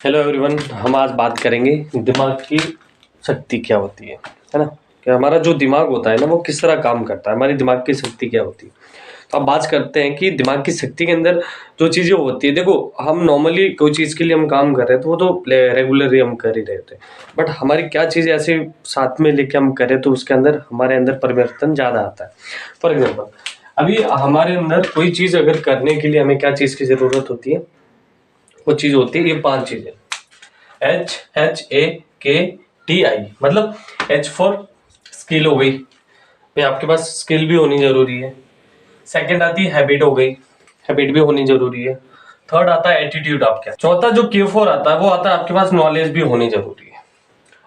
Hello everyone, हम आज बात करेंगे दिमाग की शक्ति क्या होती है ना। कि हमारा जो दिमाग होता है ना वो किस तरह काम करता है, हमारी दिमाग की शक्ति क्या होती है। तो अब बात करते हैं कि दिमाग की शक्ति के अंदर जो चीज़ें होती है। देखो, हम नॉर्मली कोई चीज़ के लिए हम काम कर रहे हैं तो वो तो रेगुलरली हम कर ही रहे थे, बट हमारी क्या चीज़ें ऐसे साथ में लेके हम करें तो उसके अंदर हमारे अंदर परिवर्तन ज़्यादा आता है। फॉर एग्जाम्पल, अभी हमारे अंदर कोई चीज़ अगर करने के लिए हमें क्या चीज़ की ज़रूरत होती है, वो चीज़ होती है ये 5 चीज़ें। HHAKTI, मतलब H फॉर स्किल हो गई, भाई आपके पास स्किल भी होनी जरूरी है। सेकंड आती है हैबिट हो गई, हैबिट भी होनी जरूरी है। थर्ड आता है एटीट्यूड आपका। चौथा जो K4 आता है वो आता है आपके पास नॉलेज भी होनी जरूरी है।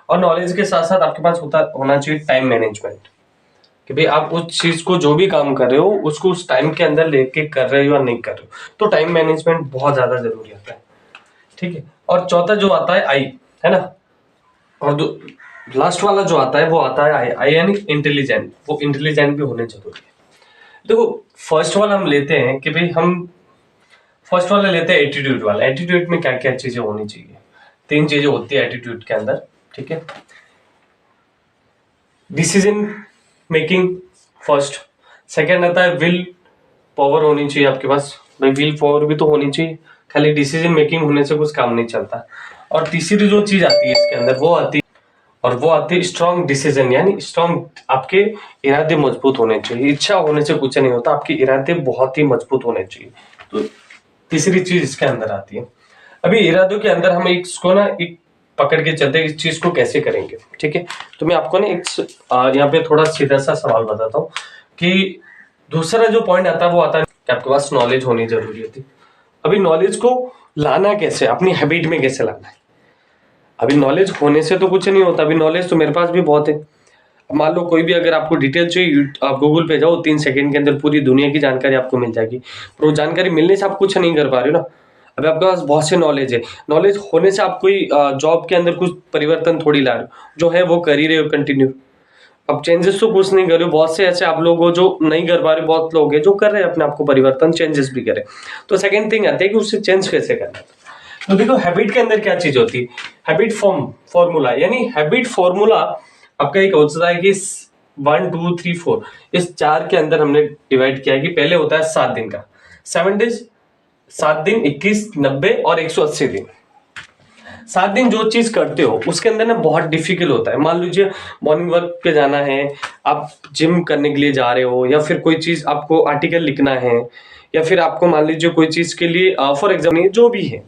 और नॉलेज के साथ साथ आपके पास होना चाहिए टाइम मैनेजमेंट, कि भाई आप उस चीज को जो भी काम कर रहे हो उसको उस टाइम के अंदर लेके कर रहे हो या नहीं कर रहे हो, तो टाइम मैनेजमेंट बहुत ज्यादा जरूरी होता है। ठीक है। और चौथा जो आता है आई, है ना। और लास्ट वाला जो आता है वो आता है आई यानी इंटेलिजेंट। वो इंटेलिजेंट भी होने जरूरी है। देखो, फर्स्ट वाला हम लेते हैं कि भाई हम फर्स्ट वाला लेते हैं एटीट्यूड वाला। एटीट्यूड में क्या क्या चीजें होनी चाहिए? 3 चीजें होती है एटीट्यूड के अंदर। ठीक है। Decision making first. सेकेंड आता है विल पावर होनी चाहिए आपके पास। भाई विल पावर भी तो होनी चाहिए, खाली डिसीजन मेकिंग होने से कुछ काम नहीं चलता। और तीसरी जो चीज आती है इसके अंदर वो आती है स्ट्रॉन्ग डिसीजन, यानी स्ट्रॉन्ग आपके इरादे मजबूत होने चाहिए। इच्छा होने से कुछ नहीं होता, आपके इरादे बहुत ही मजबूत होने चाहिए। तो तीसरी चीज इसके अंदर आती है। अभी इरादों के अंदर हम इसको ना एक पकड़ के चलते हैं, इस चीज को कैसे करेंगे। ठीक है। तो मैं आपको ना एक यहाँ पे थोड़ा सीधा सा सवाल बताता हूँ कि दूसरा जो पॉइंट आता है वो आता है कि आपके पास नॉलेज होनी जरूरी होती। अभी नॉलेज को लाना कैसे, अपनी हैबिट में कैसे लाना है। अभी नॉलेज होने से तो कुछ नहीं होता, अभी नॉलेज तो मेरे पास भी बहुत है। मान लो कोई भी अगर आपको डिटेल चाहिए, आप गूगल पे जाओ, 3 सेकंड के अंदर पूरी दुनिया की जानकारी आपको मिल जाएगी। पर वो जानकारी मिलने से आप कुछ नहीं कर पा रहे हो ना। अभी आपके पास बहुत से नॉलेज है, नॉलेज होने से आप कोई जॉब के अंदर कुछ परिवर्तन थोड़ी ला रहे हो, जो है वो कर ही रहे हो कंटिन्यू। अब चेंजेस तो कुछ नहीं कर रहे हो। बहुत से ऐसे आप लोग हो जो नहीं कर पा रहे, बहुत लोग हैं जो कर रहे हैं अपने आप को परिवर्तन, चेंजेस भी करे। तो सेकंड थिंग आती है कि उससे चेंज कैसे करना है। तो देखो, हैबिट के अंदर क्या चीज होती है, हैबिट फॉर्मूला, यानी हैबिट फॉर्मूला आपका एक होता है कि 1 2 3 4 इस 4 के अंदर हमने डिवाइड किया है कि पहले होता है 7 दिन का, 7 डेज, 7 दिन, 21, 90 और 180 दिन। 7 दिन जो चीज करते हो उसके अंदर ना बहुत डिफिकल्ट होता है। मान लीजिए मॉर्निंग वर्क पे जाना है, आप जिम करने के लिए जा रहे हो, या फिर कोई चीज आपको आर्टिकल लिखना है, या फिर आपको मान लीजिए कोई चीज के लिए फॉर एग्जाम्पल जो भी है,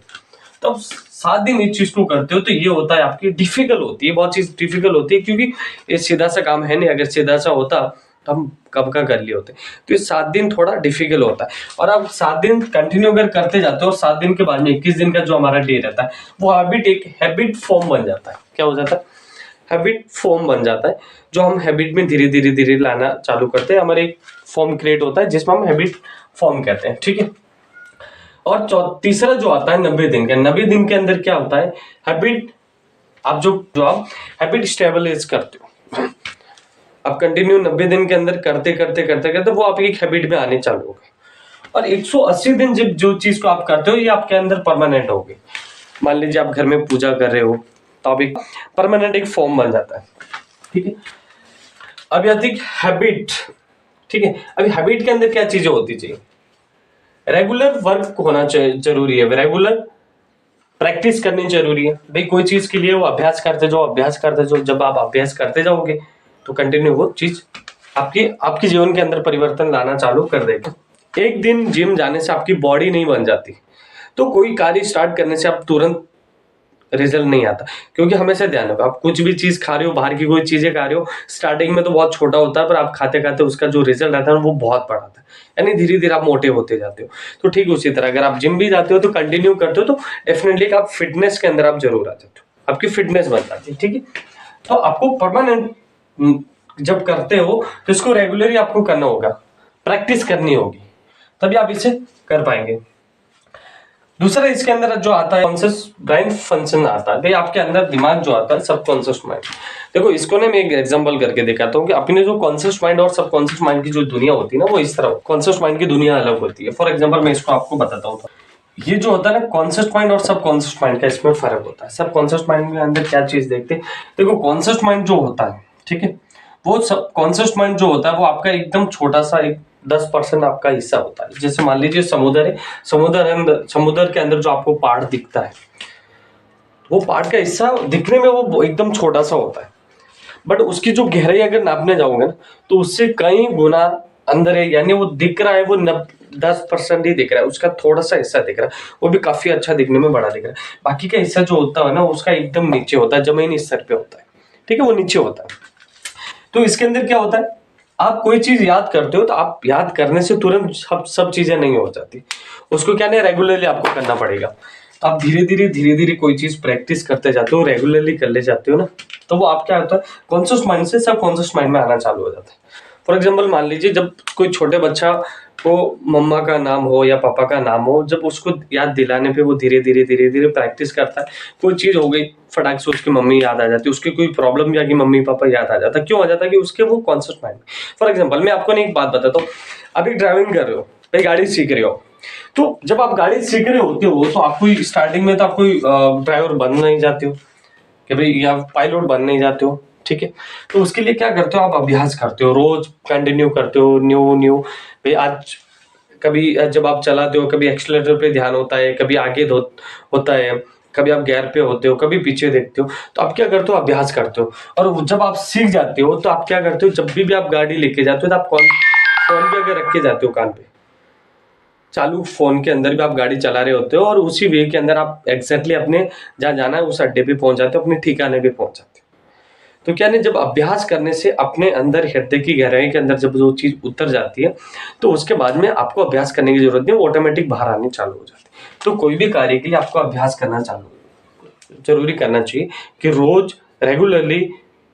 तो आप 7 दिन इस चीज को करते हो तो ये होता है आपकी डिफिकल्ट होती है, बहुत चीज डिफिकल्ट होती है, क्योंकि ये सीधा सा काम है नहीं। अगर सीधा सा होता तो हम कब का कर लिए होते। तो ये 7 दिन थोड़ा डिफिकल्ट होता है। और आप 7 दिन कंटिन्यू अगर करते जाते हो, 7 दिन के बाद में 21 दिन का जो हमारा डे रहता है वो हैबिट फॉर्म बन जाता है। क्या हो जाता है? हैबिट फॉर्म बन जाता है, जो हम हैबिट में धीरे धीरे धीरे लाना चालू करते हैं। हमारे एक फॉर्म क्रिएट होता है जिसमें हम हैबिट फॉर्म कहते हैं। ठीक है। और तीसरा जो आता है 90 दिन का, 90 दिन के अंदर क्या होता है, हैबिट आप जो आप हैबिट स्टेबलाइज करते हो। आप कंटिन्यू 90 दिन के अंदर करते करते करते करते वो आपकी एक हैबिट में आने चालू हो गए। और 180 दिन जब जो चीज को आप करते हो ये आपके अंदर परमानेंट हो गई। मान लीजिए आप घर में पूजा कर रहे हो तो अब एक परमानेंट एक फॉर्म बन जाता है। ठीक है। अभी आती है हैबिट। ठीक है। अभी हैबिट के अंदर क्या चीजें होती चाहिए, रेगुलर वर्क होना जरूरी है, रेगुलर प्रैक्टिस करनी जरूरी है। भाई कोई चीज के लिए वो अभ्यास करते जाओ, अभ्यास करते जाओ। जब आप अभ्यास करते जाओगे तो कंटिन्यू वो चीज आपके जीवन के अंदर परिवर्तन लाना चालू कर देगा। एक दिन जिम जाने से आपकी बॉडी नहीं बन जाती, तो कोई कार्य स्टार्ट करने से आप तुरंत रिजल्ट नहीं आता। क्योंकि हमेशा ध्यान रखो, आप कुछ भी चीज खा रहे हो, बाहर की कोई चीजें खा रहे हो, स्टार्टिंग में तो बहुत छोटा होता है, पर आप खाते खाते उसका जो रिजल्ट आता है वो बहुत बड़ा आता है, यानी धीरे धीरे आप मोटे होते जाते हो। तो ठीक उसी तरह अगर आप जिम भी जाते हो तो कंटिन्यू करते हो तो डेफिनेटली आप फिटनेस के अंदर आप जरूर आ जाते हो, आपकी फिटनेस बन जाती है। ठीक है। तो आपको परमानेंट जब करते हो तो इसको रेगुलरली आपको करना होगा, प्रैक्टिस करनी होगी, तभी आप इसे कर पाएंगे। दूसरा इसके अंदर जो आता है कॉन्शियस ब्रेन फंक्शन आता है। भाई आपके अंदर दिमाग जो आता है सबकॉन्शियस माइंड। देखो इसको ना मैं एक एग्जांपल करके दिखाता हूँ कि अपने जो कॉन्शियस माइंड और सबकॉन्शियस माइंड की जो दुनिया होती है ना वो इस तरह, कॉन्शियस माइंड की दुनिया अलग होती है। फॉर एग्जांपल मैं इसको आपको बताता हूँ। ये जो होता है ना कॉन्शियस माइंड और सब कॉन्शियस माइंड का इसमें फर्क होता है। सब कॉन्शियस माइंड में अंदर क्या चीज देखते हैं, देखो कॉन्शियस माइंड जो होता है, ठीक है, वो सब कॉन्शियस माइंड जो होता है वो आपका एकदम छोटा सा एक 10% आपका हिस्सा होता है। जैसे मान लीजिए समुद्र है, समुद्र के अंदर जो आपको पहाड़ दिखता है, वो पहाड़ का हिस्सा दिखने में वो एकदम छोटा सा होता है, बट उसकी जो गहराई अगर नापने जाओगे ना तो उससे कई गुना अंदर है। यानी वो दिख रहा है वो 10% ही दिख रहा है, उसका थोड़ा सा हिस्सा दिख रहा है, वो भी काफी अच्छा दिखने में बड़ा दिख रहा है। बाकी का हिस्सा जो होता है ना उसका एकदम नीचे होता है, जमीनी स्तर पे होता है, ठीक है, वो नीचे होता है। तो इसके अंदर क्या होता है, आप कोई चीज याद करते हो तो आप याद करने से तुरंत सब चीजें नहीं हो जाती, उसको क्या नहीं रेगुलरली आपको करना पड़ेगा। तो आप धीरे धीरे कोई चीज प्रैक्टिस करते जाते हो, रेगुलरली कर ले जाते हो ना, तो वो आप क्या होता है कॉन्शियस माइंड से सब कॉन्शियस माइंड में आना चालू हो जाता है। फॉर एग्जाम्पल मान लीजिए जब कोई छोटे बच्चा को मम्मा का नाम हो या पापा का नाम हो, जब उसको याद दिलाने पे वो धीरे धीरे प्रैक्टिस करता है, कोई चीज हो गई फटाक से उसकी मम्मी याद आ जाती है, उसकी कोई प्रॉब्लम भी आ गई मम्मी पापा याद आ जाता है। क्यों आ जाता है कि उसके वो कॉन्शियस माइंड। फॉर एग्जाम्पल मैं आपको एक बात बताता हूँ, अभी ड्राइविंग कर रहे हो, भाई गाड़ी सीख रहे हो, तो जब आप गाड़ी सीख रहे होते हो तो आप कोई स्टार्टिंग में तो आप कोई ड्राइवर बन नहीं जाते हो कि भाई या पायलट बन नहीं जाते हो, ठीक है। तो उसके लिए क्या करते हो, आप अभ्यास करते हो, रोज कंटिन्यू करते हो, न्यू न्यू भाई आज कभी जब आप चलाते हो कभी एक्सीलरेटर पे ध्यान होता है, कभी आगे होता है, कभी आप गियर पे होते हो, कभी पीछे देखते हो, तो आप क्या करते हो अभ्यास करते हो। और जब आप सीख जाते हो तो आप क्या करते हो, जब भी आप गाड़ी लेके जाते हो तो आप फोन पे अगर रख के जाते हो कान पे, चालू फोन के अंदर भी आप गाड़ी चला रहे होते हो और उसी वे के अंदर आप एग्जैक्टली अपने जहाँ जाना है उस अड्डे पे पहुंच जाते हो, अपने ठिकाने पे पहुंच जाते हो। तो क्या नहीं, जब अभ्यास करने से अपने अंदर हृदय की गहराई के अंदर जब वो चीज उतर जाती है तो उसके बाद में आपको अभ्यास करने की जरूरत नहीं, वो ऑटोमेटिक बाहर आनी चालू हो जाती है। तो कोई भी कार्य के लिए आपको अभ्यास करना जरूरी करना चाहिए कि रोज रेगुलरली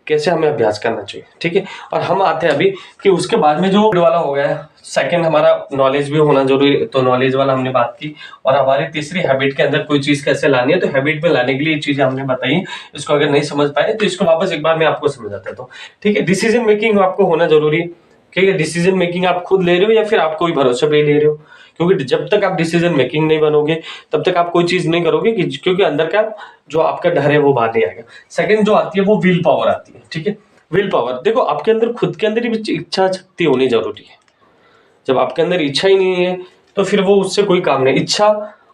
कैसे हमें अभ्यास करना चाहिए, ठीक है। और हम आते हैं अभी कि उसके बाद में जो वाला हो गया सेकंड, हमारा नॉलेज भी होना जरूरी, तो नॉलेज वाला हमने बात की। और हमारी तीसरी हैबिट के अंदर कोई चीज कैसे लानी है, तो हैबिट में लाने के लिए चीजें हमने बताई। इसको अगर नहीं समझ पाए तो इसको वापस एक बार मैं आपको समझाता हूँ, ठीक है। डिसीजन मेकिंग आपको होना जरूरी है, ठीक है। डिसीजन मेकिंग आप खुद ले रहे हो या फिर आप कोई भरोसे पे ले रहे हो, क्योंकि जब तक आप डिसीजन मेकिंग नहीं बनोगे तब तक आप कोई चीज नहीं करोगे, क्योंकि अंदर का जो आपका डर है वो बाहर नहीं आएगा। सेकंड जो आती है वो विल पावर आती है, ठीक है। विल पावर देखो आपके अंदर खुद के अंदर ही इच्छा शक्ति होनी जरूरी है। जब आपके अंदर इच्छा ही नहीं है तो फिर वो उससे कोई काम नहीं। इच्छा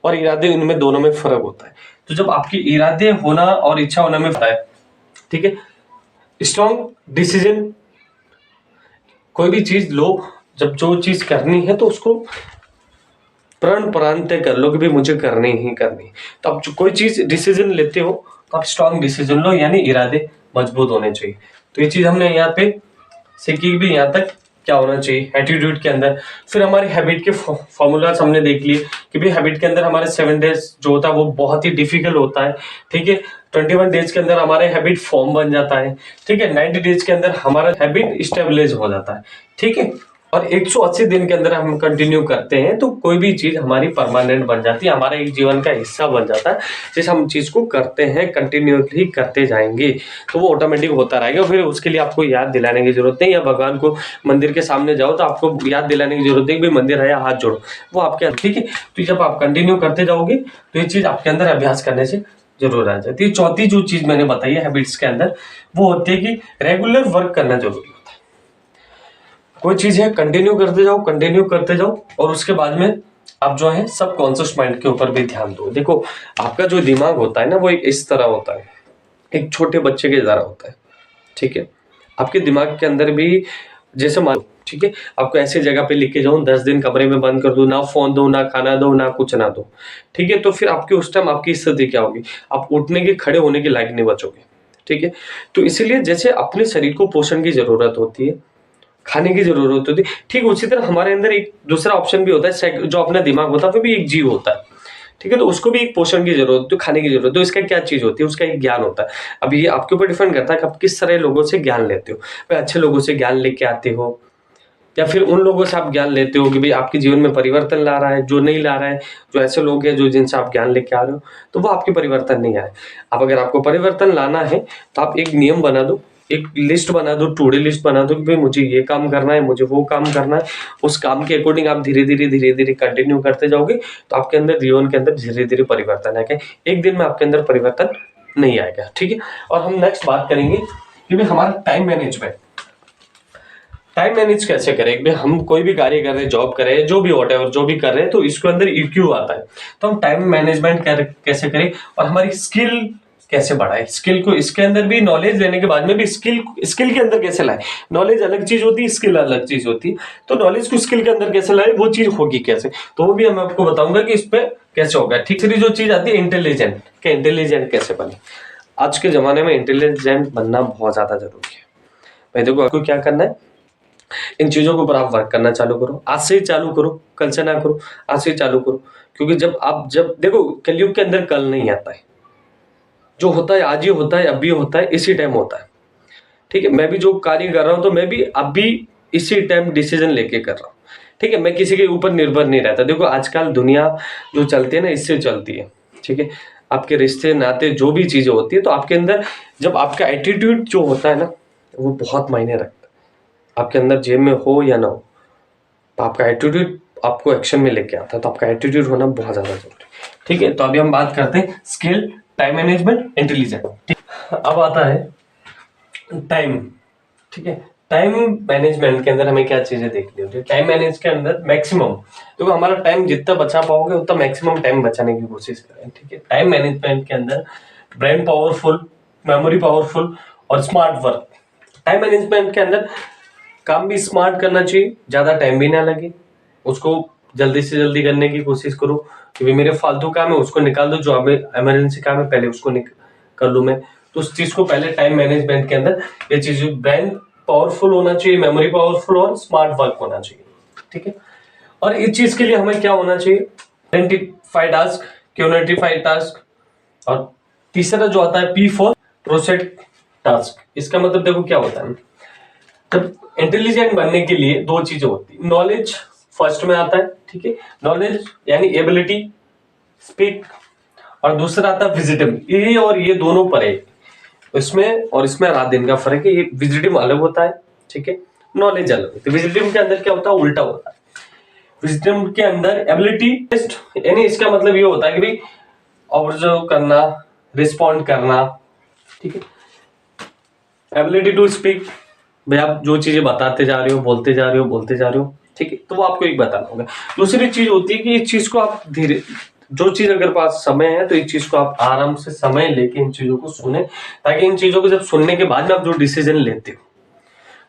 और इरादे, इनमें दोनों में फर्क होता है। तो जब आपकी इरादे होना और इच्छा होना में फर्क है, ठीक है। स्ट्रॉन्ग डिसीजन, कोई भी चीज लो, जब जो चीज करनी है तो उसको प्रण प्रांत कर लो कि भाई मुझे करनी ही करनी। तो आप जो कोई चीज डिसीजन लेते हो तो आप स्ट्रॉन्ग डिसीजन लो, यानी इरादे मजबूत होने चाहिए। तो ये चीज हमने यहाँ पे सीखी भी, यहाँ तक क्या होना चाहिए एटीट्यूड के अंदर। फिर हमारी हैबिट के फॉर्मूलाज हमने देख लिए कि भाई हैबिट के अंदर हमारे 7 डेज जो होता है वो बहुत ही डिफिकल्ट होता है, ठीक है। 21 डेज के अंदर हमारे हैबिट फॉर्म बन जाता है, ठीक है। 90 डेज के अंदर हमारा हैबिट स्टेबलाइज हो जाता है, ठीक है। और 180 दिन के अंदर हम कंटिन्यू करते हैं तो कोई भी चीज हमारी परमानेंट बन जाती है, हमारा एक जीवन का हिस्सा बन जाता है। जैसे हम चीज को करते हैं कंटिन्यूसली करते जाएंगे तो वो ऑटोमेटिक होता रहेगा। फिर उसके लिए आपको याद दिलाने की जरूरत नहीं, या भगवान को मंदिर के सामने जाओ तो आपको याद दिलाने की जरूरत नहीं कि मंदिर है या हाथ जोड़ो, वो आपके, ठीक है। तो जब आप कंटिन्यू करते जाओगे तो ये चीज आपके अंदर अभ्यास करने से जरूर आ जाती है। चौथी जो चीज मैंने बताई है हैबिट्स के अंदर वो होती है कि रेगुलर वर्क करना जरूरी। कोई चीज है कंटिन्यू करते जाओ और उसके बाद में आप जो है सब कॉन्शियस माइंड के ऊपर भी ध्यान दो। देखो आपका जो दिमाग होता है ना वो एक इस तरह होता है, एक छोटे बच्चे के तरह होता है, ठीक है। आपके दिमाग के अंदर भी जैसे मान, ठीक है, आपको ऐसी जगह पे लेके जाऊं 10 दिन कमरे में बंद कर दो, ना फोन दो ना खाना दो ना कुछ ना दो, ठीक है। तो फिर आपके उस टाइम आपकी स्थिति क्या होगी, आप उठने के खड़े होने के लायक नहीं बचोगे, ठीक है। तो इसीलिए जैसे अपने शरीर को पोषण की जरूरत होती है, खाने की जरूरत होती है, ठीक उसी तरह हमारे अंदर एक दूसरा ऑप्शन भी होता है, जो अपना दिमाग होता है वो भी एक जीव होता है, ठीक है। तो उसको भी एक पोषण की जरूरत होती है, खाने की जरूरत है। तो इसका क्या चीज होती है, उसका एक ज्ञान होता है। अब ये आपके ऊपर डिपेंड करता है कि आप किस तरह लोगों से ज्ञान लेते हो। भाई अच्छे लोगों से ज्ञान लेके आते हो या फिर उन लोगों से आप ज्ञान लेते हो कि भाई आपके जीवन में परिवर्तन ला रहा है, जो नहीं ला रहा है, जो ऐसे लोग हैं जो जिनसे आप ज्ञान लेके आ रहे हो तो वो आपके परिवर्तन नहीं आए। अब अगर आपको परिवर्तन लाना है तो आप एक नियम बना दो एक लिस्ट बना दो, टू डू लिस्ट बना दो कि भाई मुझे ये काम करना है, मुझे वो काम करना है। उस काम के अकॉर्डिंग आप धीरे धीरे कंटिन्यू करते जाओगे तो आपके अंदर, जीवन के अंदर धीरे धीरे परिवर्तन आएगा। एक दिन में आपके अंदर परिवर्तन नहीं आएगा, ठीक है। और हम नेक्स्ट बात करेंगे कि भाई हमारा टाइम मैनेजमेंट, टाइम मैनेज कैसे करें। भाई हम कोई भी कार्य कर रहे हैं, जॉब कर रहे हैं, जो भी व्हाटएवर जो भी कर रहे हैं, तो इसके अंदर EQ आता है। तो हम टाइम मैनेजमेंट कैसे करें और हमारी स्किल कैसे बढ़ाए, स्किल को, इसके अंदर भी नॉलेज लेने के बाद में भी स्किल के अंदर कैसे लाए। नॉलेज अलग चीज होती है, स्किल अलग चीज होती है। तो नॉलेज को स्किल के अंदर कैसे लाए, वो चीज होगी कैसे, तो वो भी मैं आपको बताऊंगा कि इस पे कैसे होगा। ठीक है, जो चीज आती है इंटेलिजेंट, क्या इंटेलिजेंट कैसे बने। आज के जमाने में इंटेलिजेंट बनना बहुत ज्यादा जरूरी है। भाई देखो, आपको क्या करना है, इन चीजों के ऊपर आप वर्क करना चालू करो। आज से ही चालू करो, कल से ना करो, आज से ही चालू करो। क्योंकि जब देखो, कलयुग के अंदर कल नहीं आता है, जो होता है आज ही होता है, अभी होता है, इसी टाइम होता है। ठीक है, मैं भी जो कार्य कर रहा हूं तो मैं भी अभी इसी टाइम डिसीजन लेके कर रहा हूँ। ठीक है, मैं किसी के ऊपर निर्भर नहीं रहता। देखो आजकल दुनिया जो चलती है ना, इससे चलती है। ठीक है, आपके रिश्ते नाते जो भी चीजें होती है, तो आपके अंदर जब आपका एटीट्यूड जो होता है ना, वो बहुत मायने रखता है। आपके अंदर जेब में हो या ना हो, तो आपका एटीट्यूड आपको एक्शन में लेके आता है। तो आपका एटीट्यूड होना बहुत ज्यादा जरूरी है। ठीक है, तो अभी हम बात करते हैं स्किल, टाइम मैनेजमेंट, इंटेलिजेंट। अब आता है टाइम। ठीक है, टाइम मैनेजमेंट के अंदर हमें क्या चीजें देखनी होती है। टाइम मैनेज के अंदर मैक्सिमम, देखो हमारा टाइम जितना बचा पाओगे उतना मैक्सिमम टाइम बचाने की कोशिश करें। ठीक है, टाइम मैनेजमेंट के अंदर ब्रेन पावरफुल, मेमोरी पावरफुल और स्मार्ट वर्क। टाइम मैनेजमेंट के अंदर काम भी स्मार्ट करना चाहिए, ज्यादा टाइम भी ना लगे, उसको जल्दी से जल्दी करने की कोशिश करो कि भाई मेरे फालतू काम है उसको निकाल दो, जो हमें इमरजेंसी काम है पहले उसको कर लूं मैं। तो उस चीज को पहले टाइम मैनेजमेंट के अंदर ये चीज, ब्रेन पावरफुल होना चाहिए, मेमोरी पावरफुल और स्मार्ट वर्क होना चाहिए। ठीक है, और इस चीज के लिए हमें क्या होना चाहिए, आइडेंटिफाई टास्क, क्यूनिटिफाई टास्क, और तीसरा जो आता है P फॉर प्रोसेस टास्क। इसका मतलब देखो क्या होता है, जब इंटेलिजेंट बनने के लिए दो चीजें होती है। नॉलेज फर्स्ट में आता है, ठीक है, नॉलेज यानी एबिलिटी स्पीक, और दूसरा आता है विजिडम। ये और ये दोनों पर है, इसमें और इसमें रात दिन का फर्क है। ये विजिडम अलग होता है, ठीक है, नॉलेज अलग होती है। विजिडम के अंदर क्या होता है, उल्टा होता है। विजिडम के अंदर एबिलिटी टेस्ट, यानी इसका मतलब ये होता है कि भाई ऑब्जर्व करना, रिस्पॉन्ड करना। ठीक है, एबिलिटी टू स्पीक, भाई आप जो चीजें बताते जा रहे हो, बोलते जा रहे हो, ठीक है, तो वो आपको एक बताना होगा। दूसरी चीज होती है कि इस चीज को आप धीरे, जो चीज अगर पास समय है तो इस चीज को आप आराम से समय लेके इन चीजों को सुने, ताकि इन चीजों को जब सुनने के बाद में आप जो डिसीजन लेते हो,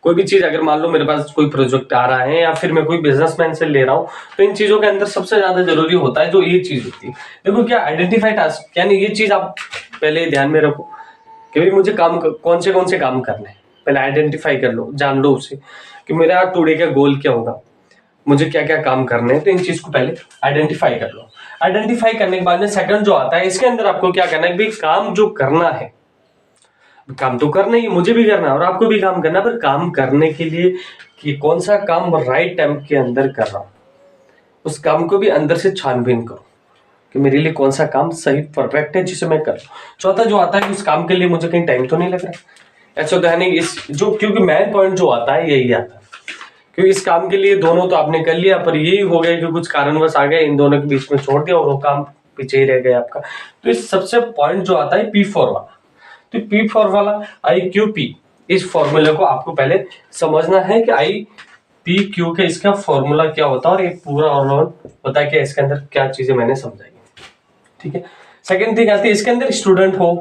कोई भी चीज, अगर मान लो मेरे पास कोई प्रोजेक्ट आ रहा है या फिर मैं कोई बिजनेसमैन से ले रहा हूँ, तो इन चीजों के अंदर सबसे ज्यादा जरूरी होता है जो ये चीज होती है। देखो क्या, आइडेंटिफाई टास्क, यानी ये चीज आप पहले ध्यान में रखो कि भाई मुझे काम कौन से काम करने हैं, पहले आइडेंटिफाई कर लो, जान लो उसे कि मेरा टुडे का गोल क्या होगा, मुझे क्या क्या काम करने हैं। तो इन चीज को पहले आइडेंटिफाई कर लो। आइडेंटिफाई करने के बाद में सेकंड जो आता है, इसके अंदर आपको क्या करना है, भाई काम जो करना है, काम तो करना ही, मुझे भी करना है और आपको भी काम करना है, पर काम करने के लिए कि कौन सा काम राइट टाइम के अंदर कर रहा हूं, उस काम को भी अंदर से छानबीन करो कि मेरे लिए कौन सा काम सही परफेक्ट है जिसे मैं कर। चौथा जो आता है, उस काम के लिए मुझे कहीं टाइम तो नहीं लग रहा। ऐसा तो है नहीं, इस जो, क्योंकि मेन पॉइंट जो आता है यही आता है, क्योंकि इस काम के लिए दोनों तो आपने कर लिया, पर यही हो गया कि कुछ कारणवश आ गए, इन दोनों के बीच में छोड़ दिया और वो काम पीछे ही रह गया आपका। तो इस सबसे पॉइंट जो आता है P4 वाला, तो P4 वाला IQP, इस फॉर्मूले को आपको पहले समझना है कि IPQ का इसका फॉर्मूला क्या होता है और ये पूरा ऑलराउंड होता है कि इसके अंदर क्या चीजें मैंने समझाई। ठीक है, सेकंड थिंग आती है, इसके अंदर स्टूडेंट हो,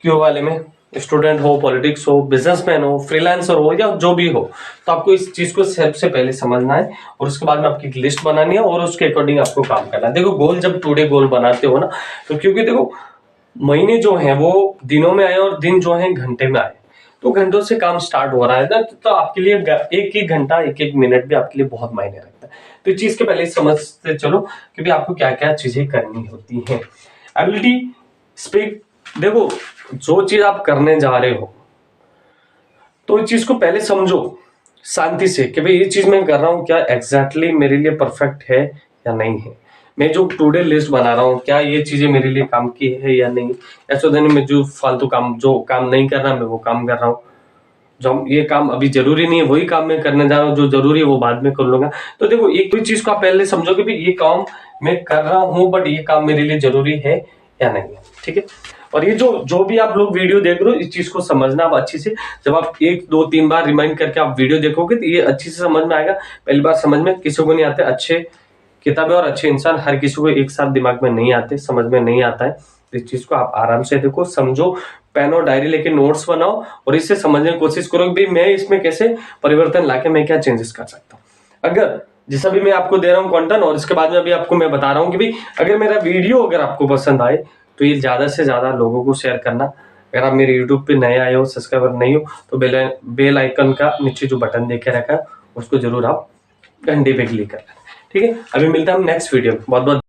क्यू वाले में स्टूडेंट हो, पॉलिटिक्स हो, बिजनेसमैन हो, फ्रीलांसर हो या जो भी हो, तो आपको इस चीज को सबसे पहले समझना है और उसके बाद में आपकी एक लिस्ट बनानी है और उसके अकॉर्डिंग आपको काम करना है। देखो गोल, जब टुडे गोल बनाते हो ना, तो क्योंकि देखो महीने जो है वो दिनों में आए और दिन जो है घंटे में आए, तो घंटों से काम स्टार्ट हो रहा है ना, तो आपके लिए एक एक घंटा, एक एक मिनट भी आपके लिए बहुत मायने रखता है। तो इस चीज के पहले समझते चलो कि आपको क्या क्या चीजें करनी होती हैं। एबिलिटी स्पीक, देखो जो चीज आप करने जा रहे हो तो इस चीज को पहले समझो शांति से कि भाई ये चीज मैं कर रहा हूं क्या एग्जैक्टली मेरे लिए परफेक्ट है या नहीं है। मैं जो टुडे लिस्ट बना रहा हूँ, क्या ये चीजें मेरे लिए काम की है या नहीं, ऐसा दिन में जो फालतू काम, जो काम नहीं कर रहा मैं वो काम कर रहा हूँ, जो ये काम अभी जरूरी नहीं है वही काम मैं करने जा रहा हूँ, जो जरूरी है वो बाद में कर लूंगा। तो देखो एक कोई चीज को आप पहले समझो कि भाई ये काम मैं कर रहा हूँ, बट ये काम मेरे लिए जरूरी है या नहीं है, ठीक है। और ये जो भी आप लोग वीडियो देख रहे हो, इस चीज को समझना आप अच्छी से, जब आप 1 2 3 बार रिमाइंड करके आप वीडियो देखोगे तो ये अच्छी से समझ में आएगा। पहली बार समझ में किसी को नहीं आते, अच्छे किताबें और अच्छे इंसान हर किसी को एक साथ दिमाग में नहीं आते, समझ में नहीं आता है। इस चीज को आप आराम से देखो, समझो, पेन और डायरी लेके नोट्स बनाओ और इससे समझने की कोशिश करो कि भाई मैं इसमें कैसे परिवर्तन लाके मैं क्या चेंजेस कर सकता हूँ। अगर जैसा भी मैं आपको दे रहा हूँ कंटेंट, और इसके बाद में अभी आपको मैं बता रहा हूँ कि भाई अगर मेरा वीडियो अगर आपको पसंद आए तो ये ज्यादा से ज्यादा लोगों को शेयर करना। अगर आप मेरे यूट्यूब पे नए आए हो, सब्सक्राइबर नहीं हो, तो बेल आइकन का नीचे जो बटन देके रखा है उसको जरूर आप घंटे पे क्लिक कर लें, ठीक है। अभी मिलते हैं हम नेक्स्ट वीडियो में। बहुत बहुत